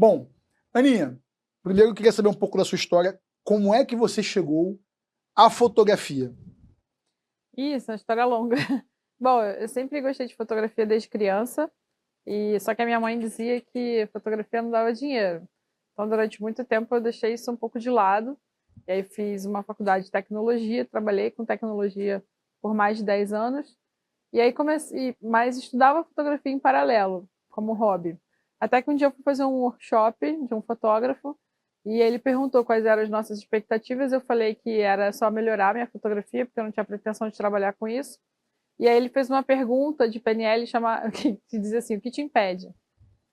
Bom, Aninha, primeiro eu queria saber um pouco da sua história. Como é que você chegou à fotografia? Isso, é uma história longa. Bom, eu sempre gostei de fotografia desde criança, e só que a minha mãe dizia que fotografia não dava dinheiro. Então, durante muito tempo, eu deixei isso um pouco de lado. E aí fiz uma faculdade de tecnologia, trabalhei com tecnologia por mais de 10 anos. E aí comecei, mas estudava fotografia em paralelo, como hobby. Até que um dia eu fui fazer um workshop de um fotógrafo, e ele perguntou quais eram as nossas expectativas. Eu falei que era só melhorar minha fotografia, porque eu não tinha pretensão de trabalhar com isso. E aí ele fez uma pergunta de PNL que dizia assim: o que te impede?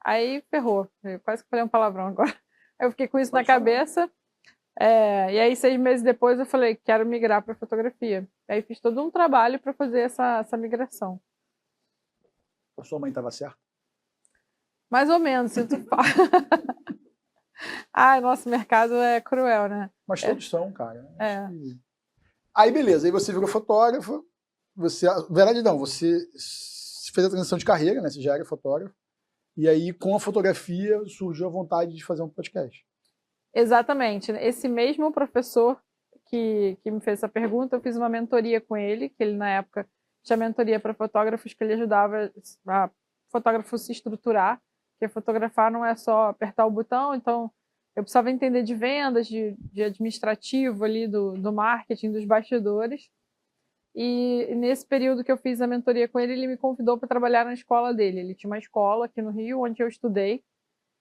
Aí ferrou. Eu quase que falei um palavrão agora. Eu fiquei com isso na cabeça. E aí 6 meses depois eu falei: quero migrar para fotografia. Aí fiz todo um trabalho para fazer essa migração. A sua mãe estava certa? Mais ou menos, sinto falta. Ai, nosso mercado é cruel, né? Mas todos são, cara. É. Aí beleza, aí você virou fotógrafa. Verdade não, você fez a transição de carreira, né? Você já era fotógrafo. E aí, com a fotografia, surgiu a vontade de fazer um podcast. Exatamente. Esse mesmo professor que me fez essa pergunta, eu fiz uma mentoria com ele, que ele na época tinha mentoria para fotógrafos, que ele ajudava a fotógrafo se estruturar, porque fotografar não é só apertar o botão. Então eu precisava entender de vendas, de administrativo ali, do marketing, dos bastidores. E nesse período que eu fiz a mentoria com ele, ele me convidou para trabalhar na escola dele. Ele tinha uma escola aqui no Rio, onde eu estudei,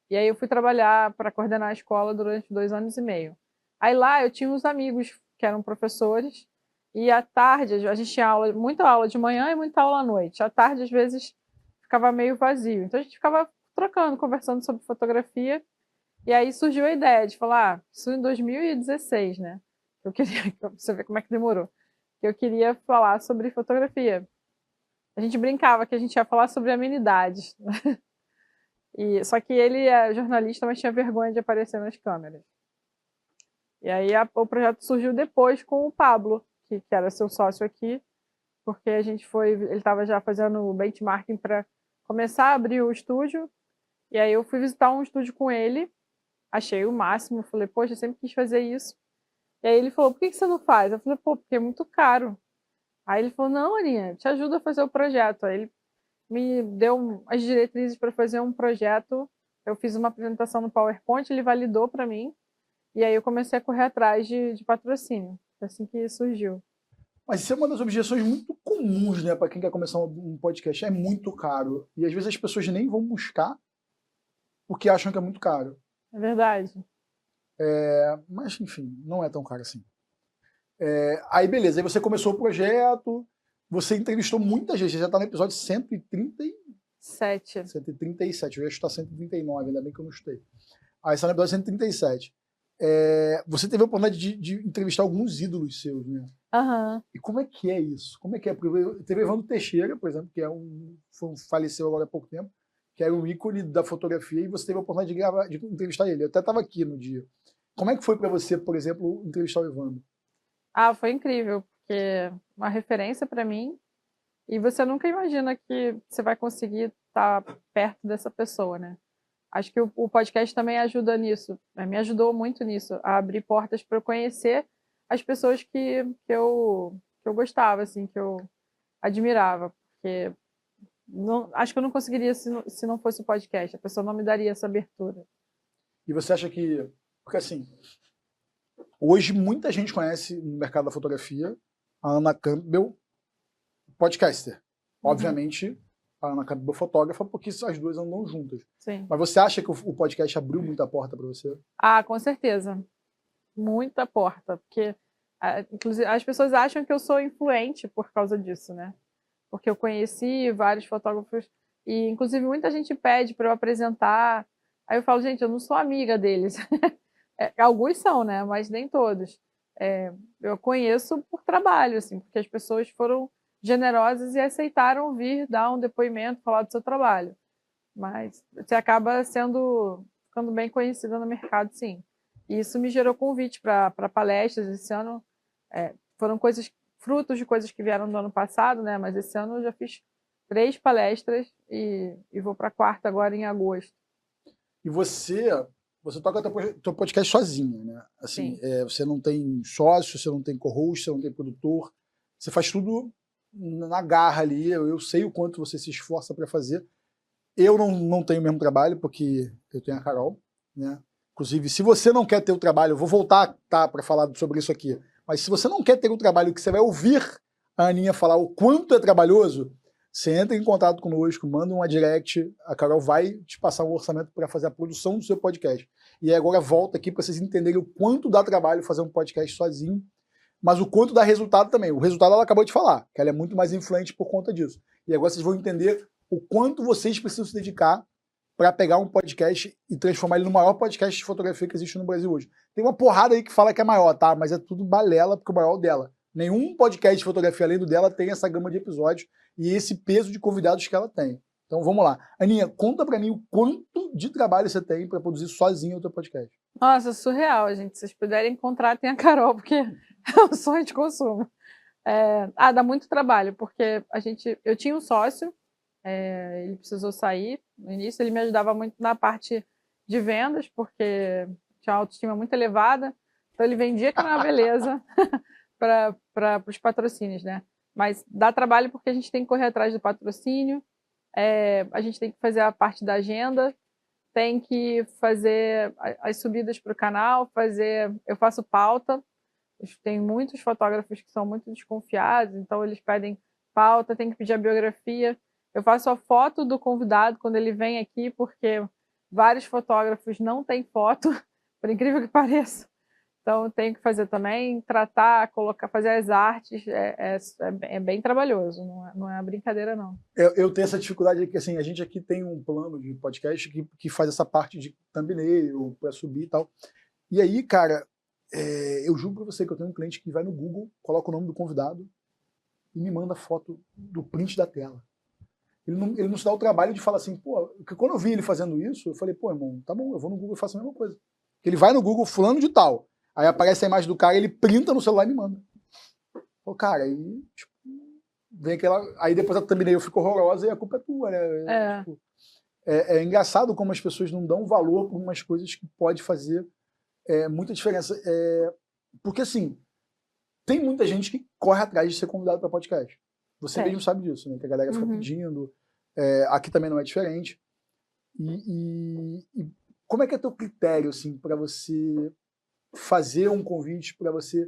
e aí eu fui trabalhar para coordenar a escola durante 2 anos e meio. Aí lá eu tinha uns amigos que eram professores, e à tarde a gente tinha aula, muita aula de manhã e muita aula à noite. À tarde, às vezes, ficava meio vazio. Então a gente ficava trocando, conversando sobre fotografia, e aí surgiu a ideia de falar, isso em 2016, né? Eu queria, pra você ver como é que demorou. Que eu queria falar sobre fotografia. A gente brincava que a gente ia falar sobre amenidades. Só que ele é jornalista, mas tinha vergonha de aparecer nas câmeras. E aí o projeto surgiu depois com o Pablo, que era seu sócio aqui, porque ele estava já fazendo o benchmarking para começar a abrir o estúdio. E aí eu fui visitar um estúdio com ele, achei o máximo, falei: poxa, eu sempre quis fazer isso. E aí ele falou: por que você não faz? Eu falei: pô, porque é muito caro. Aí ele falou: não, Aninha, te ajuda a fazer o projeto. Aí ele me deu as diretrizes para fazer um projeto. Eu fiz uma apresentação no PowerPoint, ele validou para mim, e aí eu comecei a correr atrás de patrocínio. Foi assim que surgiu. Mas isso é uma das objeções muito comuns, né, para quem quer começar um podcast. É muito caro. E às vezes as pessoas nem vão buscar porque acham que é muito caro. É verdade. Mas, enfim, não é tão caro assim. Aí, beleza. Aí você começou o projeto, você entrevistou muita gente. Você já está no episódio 7. 137. Eu ia chutar 139, ainda bem que eu não chutei. Aí você está no episódio 137. Você teve a oportunidade de entrevistar alguns ídolos seus, né? Aham. E como é que é isso? Como é que é? Porque teve Evandro Teixeira, por exemplo, que faleceu agora há pouco tempo, que era um ícone da fotografia, e você teve a oportunidade de entrevistar ele. Eu até estava aqui no dia. Como é que foi para você, por exemplo, entrevistar o Evandro? Ah, foi incrível, porque uma referência para mim, e você nunca imagina que você vai conseguir estar perto dessa pessoa, né? Acho que o podcast também ajuda nisso, né? Me ajudou muito nisso, a abrir portas para eu conhecer as pessoas que eu gostava, assim, que eu admirava, porque acho que eu não conseguiria se não fosse o podcast, a pessoa não me daria essa abertura. E você acha que... Porque assim, hoje muita gente conhece no mercado da fotografia a Ana Campbell, podcaster. Uhum. Obviamente, a Ana Campbell fotógrafa, porque as duas andam juntas. Sim. Mas você acha que o podcast abriu muita porta para você? Ah, com certeza. Muita porta, porque inclusive as pessoas acham que eu sou influente por causa disso, né? Porque eu conheci vários fotógrafos e inclusive muita gente pede para eu apresentar. Aí eu falo: gente, eu não sou amiga deles. Alguns são, né? Mas nem todos. Eu conheço por trabalho, assim, porque as pessoas foram generosas e aceitaram vir dar um depoimento, falar do seu trabalho. Mas você acaba ficando bem conhecida no mercado, sim. E isso me gerou convite para palestras esse ano. Foram frutos de coisas que vieram do ano passado, né? Mas esse ano eu já fiz 3 palestras e vou para a 4ª agora em agosto. E você toca teu podcast sozinha, né? Assim, Sim. você não tem sócio, você não tem co-host, você não tem produtor. Você faz tudo na garra ali. Eu sei o quanto você se esforça para fazer. Eu não tenho o mesmo trabalho, porque eu tenho a Carol, né? Inclusive, se você não quer ter o trabalho, eu vou voltar, tá, para falar sobre isso aqui. Mas se você não quer ter o trabalho que você vai ouvir a Aninha falar o quanto é trabalhoso, você entra em contato conosco, manda uma direct, a Carol vai te passar um orçamento para fazer a produção do seu podcast. E aí agora volta aqui para vocês entenderem o quanto dá trabalho fazer um podcast sozinho, mas o quanto dá resultado também. O resultado ela acabou de falar, que ela é muito mais influente por conta disso. E agora vocês vão entender o quanto vocês precisam se dedicar para pegar um podcast e transformar ele no maior podcast de fotografia que existe no Brasil hoje. Tem uma porrada aí que fala que é maior, tá? Mas é tudo balela, porque o maior é o dela. Nenhum podcast de fotografia além do dela tem essa gama de episódios e esse peso de convidados que ela tem. Então vamos lá. Aninha, conta para mim o quanto de trabalho você tem para produzir sozinho o teu podcast. Nossa, surreal, gente. Se vocês puderem encontrar, tem a Carol, porque é um sonho de consumo. Dá muito trabalho, porque eu tinha um sócio, ele precisou sair no início, ele me ajudava muito na parte de vendas, porque tinha uma autoestima muito elevada, então ele vendia que era uma beleza para os patrocínios, né? Mas dá trabalho porque a gente tem que correr atrás do patrocínio, a gente tem que fazer a parte da agenda, tem que fazer as subidas para o canal, eu faço pauta. Tem muitos fotógrafos que são muito desconfiados, então eles pedem pauta, tem que pedir a biografia. Eu faço a foto do convidado quando ele vem aqui, porque vários fotógrafos não têm foto, por incrível que pareça. Então eu tenho que fazer também, tratar, fazer as artes, é bem trabalhoso, não é brincadeira não. Eu tenho essa dificuldade que assim, a gente aqui tem um plano de podcast que faz essa parte de thumbnail para subir e tal. E aí, cara, eu juro pra você que eu tenho um cliente que vai no Google, coloca o nome do convidado e me manda foto do print da tela. Ele não se dá o trabalho de falar assim, pô, porque quando eu vi ele fazendo isso, eu falei, pô, irmão, tá bom, eu vou no Google e faço a mesma coisa. Ele vai no Google, fulano de tal, aí aparece a imagem do cara, ele printa no celular e me manda. Pô, cara, aí, tipo, vem aquela. Aí depois a thumbnail fica horrorosa e a culpa é tua, né? Tipo, é engraçado como as pessoas não dão valor para umas coisas que pode fazer muita diferença. Porque, assim, tem muita gente que corre atrás de ser convidado para podcast. Você mesmo sabe disso, né? Que a galera fica pedindo. Aqui também não é diferente. E como é que é teu critério, assim, para você fazer um convite, para você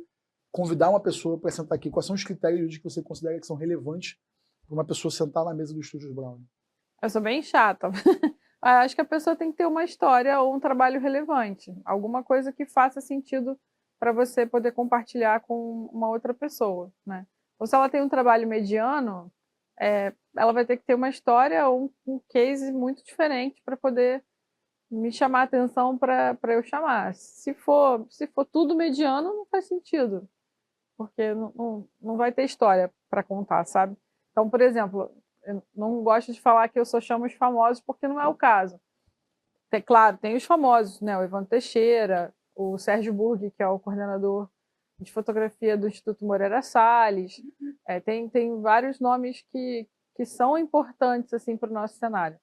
convidar uma pessoa para sentar aqui? Quais são os critérios que você considera que são relevantes para uma pessoa sentar na mesa do Estúdios Brown? Eu sou bem chata. Acho que a pessoa tem que ter uma história ou um trabalho relevante, alguma coisa que faça sentido para você poder compartilhar com uma outra pessoa, né? Ou se ela tem um trabalho mediano, ela vai ter que ter uma história ou um case muito diferente para poder me chamar a atenção para eu chamar. Se for tudo mediano, não faz sentido, porque não vai ter história para contar, sabe? Então, por exemplo, eu não gosto de falar que eu só chamo os famosos, porque não é o caso. Claro, tem os famosos, né? O Evandro Teixeira, o Sérgio Burg, que é o coordenador de fotografia do Instituto Moreira Salles. Tem vários nomes que são importantes assim, para o nosso cenário.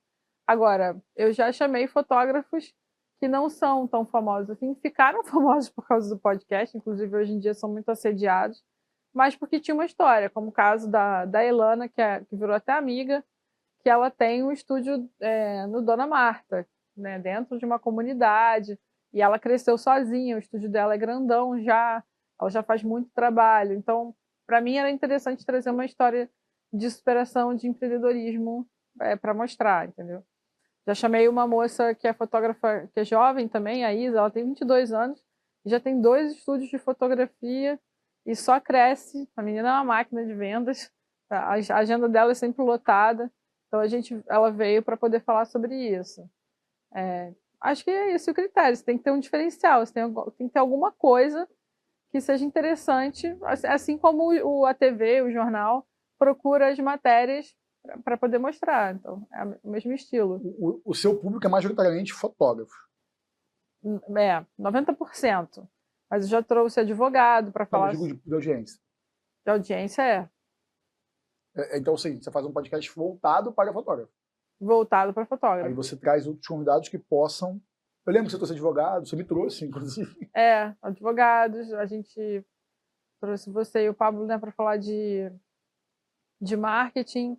Agora, eu já chamei fotógrafos que não são tão famosos assim, ficaram famosos por causa do podcast, inclusive hoje em dia são muito assediados, mas porque tinha uma história, como o caso da Elana, que virou até amiga, que ela tem um estúdio no Dona Marta, né, dentro de uma comunidade, e ela cresceu sozinha, o estúdio dela é grandão já, ela já faz muito trabalho. Então, para mim era interessante trazer uma história de superação, de empreendedorismo para mostrar, entendeu? Já chamei uma moça que é fotógrafa, que é jovem também, a Isa, ela tem 22 anos, e já tem 2 estúdios de fotografia, e só cresce. A menina é uma máquina de vendas, a agenda dela é sempre lotada, então ela veio para poder falar sobre isso. Acho que é esse o critério, você tem que ter um diferencial, você tem que ter alguma coisa que seja interessante, assim como a TV, o jornal, procura as matérias para poder mostrar. Então, é o mesmo estilo. O seu público é majoritariamente fotógrafo. 90%. Mas eu já trouxe advogado para falar. Eu digo de audiência. De audiência Então, assim, você faz um podcast voltado para fotógrafo. voltado para fotógrafo. Aí você traz outros convidados que possam Eu lembro que você trouxe advogado, você me trouxe, inclusive. Advogados, a gente trouxe você e o Pablo, né, para falar de marketing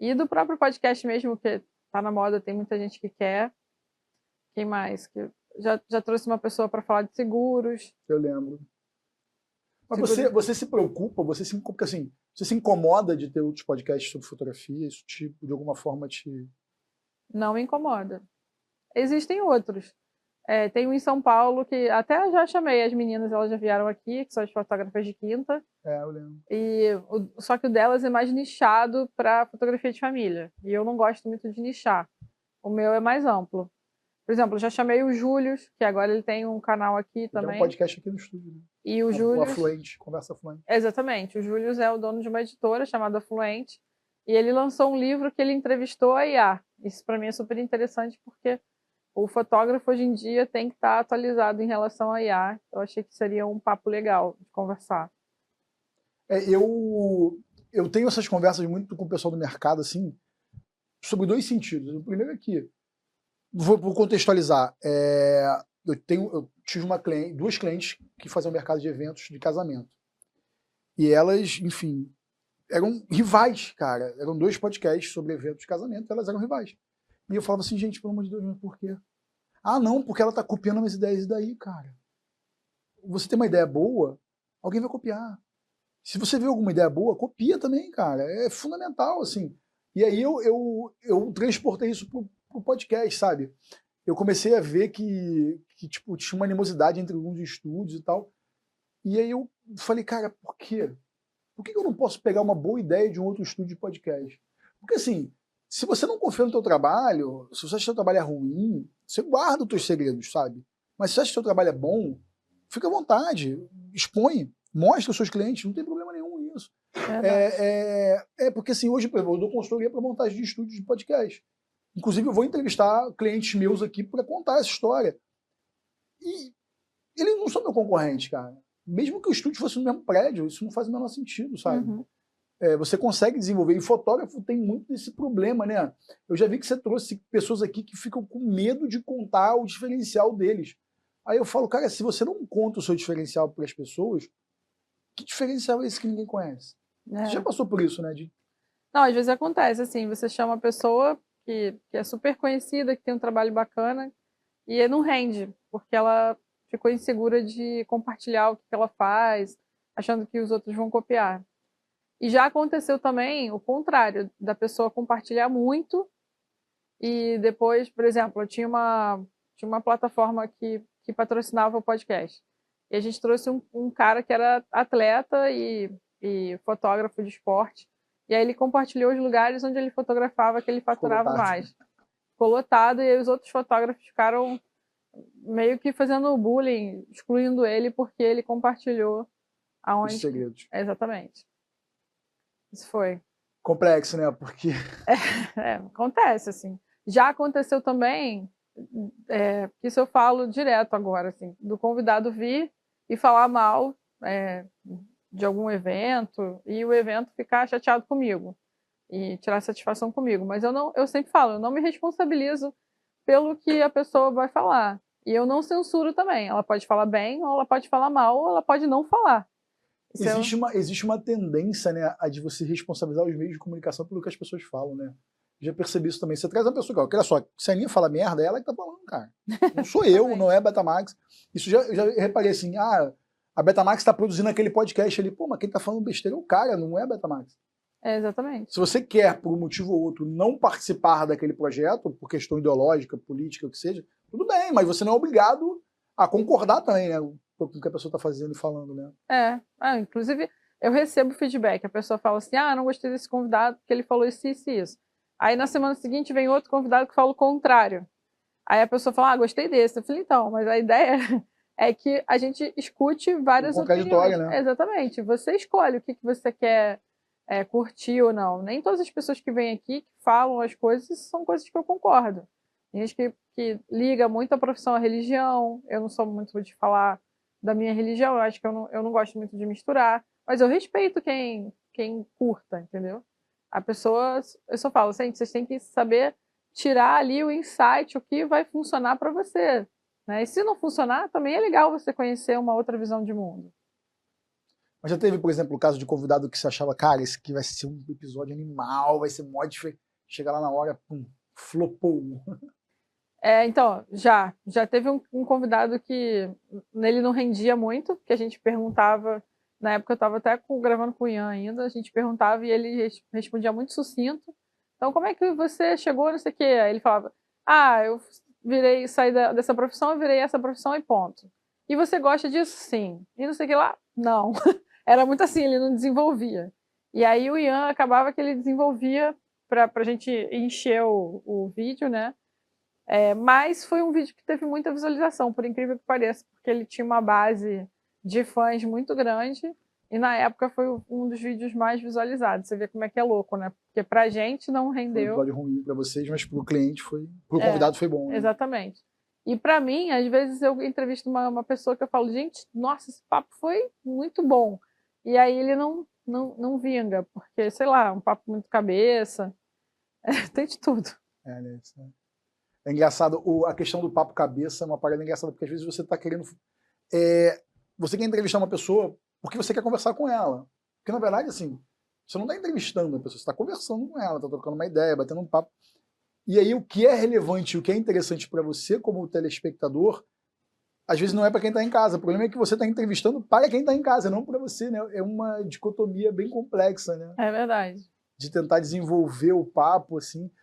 e do próprio podcast mesmo, que tá na moda, tem muita gente que quer. Quem mais? Que já trouxe uma pessoa para falar de seguros. Eu lembro. Mas Seguros. você se preocupa, porque assim, você se incomoda de ter outros podcasts sobre fotografia? Isso de alguma forma te... Não me incomoda. Existem outros. Tem um em São Paulo que até já chamei as meninas, elas já vieram aqui, que são as fotógrafas de quinta. Eu lembro. Só que o delas é mais nichado para fotografia de família. E eu não gosto muito de nichar. O meu é mais amplo. Por exemplo, eu já chamei o Július, que agora ele tem um canal aqui também. Tem um podcast aqui no estúdio. Né? E o Július... Afluente, Conversa Afluente. Exatamente. O Július é o dono de uma editora chamada Afluente. E ele lançou um livro que ele entrevistou a IA. Isso para mim é super interessante porque o fotógrafo hoje em dia tem que estar atualizado em relação à IA. Eu achei que seria um papo legal de conversar. Eu tenho essas conversas muito com o pessoal do mercado, assim, sobre 2 sentidos. O primeiro é que, vou contextualizar, eu tive 2 clientes que faziam mercado de eventos de casamento. E elas, enfim, eram rivais, cara. Eram 2 podcasts sobre eventos de casamento, elas eram rivais. E eu falava assim, gente, pelo amor de Deus, mas por quê? Ah, não, porque ela tá copiando minhas ideias. E daí, cara? Você tem uma ideia boa, alguém vai copiar. Se você vê alguma ideia boa, copia também, cara. É fundamental, assim. E aí eu transportei isso pro podcast, sabe? Eu comecei a ver que tipo, tinha uma animosidade entre alguns estúdios e tal. E aí eu falei, cara, por quê? Por que eu não posso pegar uma boa ideia de um outro estúdio de podcast? Porque assim, se você não confia no teu trabalho, se você acha que o teu trabalho é ruim, você guarda os teus segredos, sabe? Mas se você acha que o teu trabalho é bom, fica à vontade, expõe, mostra aos seus clientes, não tem problema nenhum nisso. Porque assim, hoje, por exemplo, eu dou consultoria para montagem de estúdios de podcast. Inclusive, eu vou entrevistar clientes meus aqui para contar essa história. E eles não são meu concorrente, cara. Mesmo que o estúdio fosse no mesmo prédio, isso não faz o menor sentido, sabe? Uhum. Você consegue desenvolver. E fotógrafo tem muito desse problema, né? Eu já vi que você trouxe pessoas aqui que ficam com medo de contar o diferencial deles. Aí eu falo, cara, se você não conta o seu diferencial para as pessoas, que diferencial é esse que ninguém conhece? Você já passou por isso, né? Não, às vezes acontece, assim, você chama uma pessoa que é super conhecida, que tem um trabalho bacana, e não rende, porque ela ficou insegura de compartilhar o que ela faz, achando que os outros vão copiar. E já aconteceu também o contrário, da pessoa compartilhar muito e depois, por exemplo, eu tinha uma plataforma que patrocinava o podcast. E a gente trouxe um cara que era atleta e fotógrafo de esporte. E aí ele compartilhou os lugares onde ele fotografava que ele faturava mais. Ficou lotado e aí os outros fotógrafos ficaram meio que fazendo bullying, excluindo ele porque ele compartilhou aonde... Os segredos. Exatamente. Isso foi. Complexo, né? Porque... acontece, assim. Já aconteceu também, que isso eu falo direto agora, assim, do convidado vir e falar mal de algum evento e o evento ficar chateado comigo e tirar satisfação comigo. Mas eu sempre falo, eu não me responsabilizo pelo que a pessoa vai falar. E eu não censuro também. Ela pode falar bem, ou ela pode falar mal, ou ela pode não falar. Existe uma tendência, né, a de você responsabilizar os meios de comunicação pelo que as pessoas falam, né? Já percebi isso também. Você traz uma pessoa, cara, olha só, se a Aninha fala merda, é ela que tá falando, cara. Não sou eu, não é a Betamax. Isso eu já reparei assim, a Betamax tá produzindo aquele podcast ali, pô, mas quem tá falando besteira é o cara, não é a Betamax. Exatamente. Se você quer, por um motivo ou outro, não participar daquele projeto, por questão ideológica, política, o que seja, tudo bem, mas você não é obrigado a concordar também, né? Com o que a pessoa está fazendo e falando, né? Inclusive, eu recebo feedback. A pessoa fala assim, não gostei desse convidado porque ele falou isso, isso e isso. Aí na semana seguinte vem outro convidado que fala o contrário. Aí a pessoa fala, gostei desse. Eu falei, então, mas a ideia é que a gente escute várias opiniões. Né? Exatamente. Você escolhe o que você quer curtir ou não. Nem todas as pessoas que vêm aqui, que falam as coisas, são coisas que eu concordo. Tem gente que liga muito a profissão à religião. Eu não sou muito de falar da minha religião, eu acho que eu não gosto muito de misturar, mas eu respeito quem curta, entendeu? A pessoa, eu só falo, gente, vocês têm que saber tirar ali o insight, o que vai funcionar para você. né? E se não funcionar, também é legal você conhecer uma outra visão de mundo. Mas já teve, por exemplo, o caso de convidado que você achava, cara, esse aqui vai ser um episódio animal, vai ser mó diferente. Chega lá na hora, pum, flopou. Então, já teve um convidado que ele não rendia muito, que a gente perguntava, na época eu estava até gravando com o Ian ainda, a gente perguntava e ele respondia muito sucinto. Então, como é que você chegou, não sei o quê? Aí ele falava, eu saí dessa profissão, eu virei essa profissão e ponto. E você gosta disso? Sim. E não sei o que lá? Não. Era muito assim, ele não desenvolvia. E aí o Ian acabava que ele desenvolvia para a gente encher o vídeo, né? Mas foi um vídeo que teve muita visualização, por incrível que pareça, porque ele tinha uma base de fãs muito grande e na época foi um dos vídeos mais visualizados. Você vê como é que é louco, né? Porque pra gente não rendeu. Foi um episódio ruim pra vocês, mas pro cliente foi... Pro convidado foi bom, né? Exatamente. E pra mim, às vezes eu entrevisto uma pessoa que eu falo, gente, nossa, esse papo foi muito bom. E aí ele não vinga, porque, sei lá, um papo muito cabeça, tem de tudo. Né? É engraçado, a questão do papo cabeça é uma parada engraçada, porque às vezes você tá querendo... você quer entrevistar uma pessoa porque você quer conversar com ela. Porque, na verdade, assim, você não tá entrevistando a pessoa, você tá conversando com ela, tá trocando uma ideia, batendo um papo. E aí, o que é relevante, o que é interessante para você como telespectador, às vezes não é para quem tá em casa. O problema é que você tá entrevistando para quem tá em casa, não para você, né? É uma dicotomia bem complexa, né? É verdade. De tentar desenvolver o papo, assim.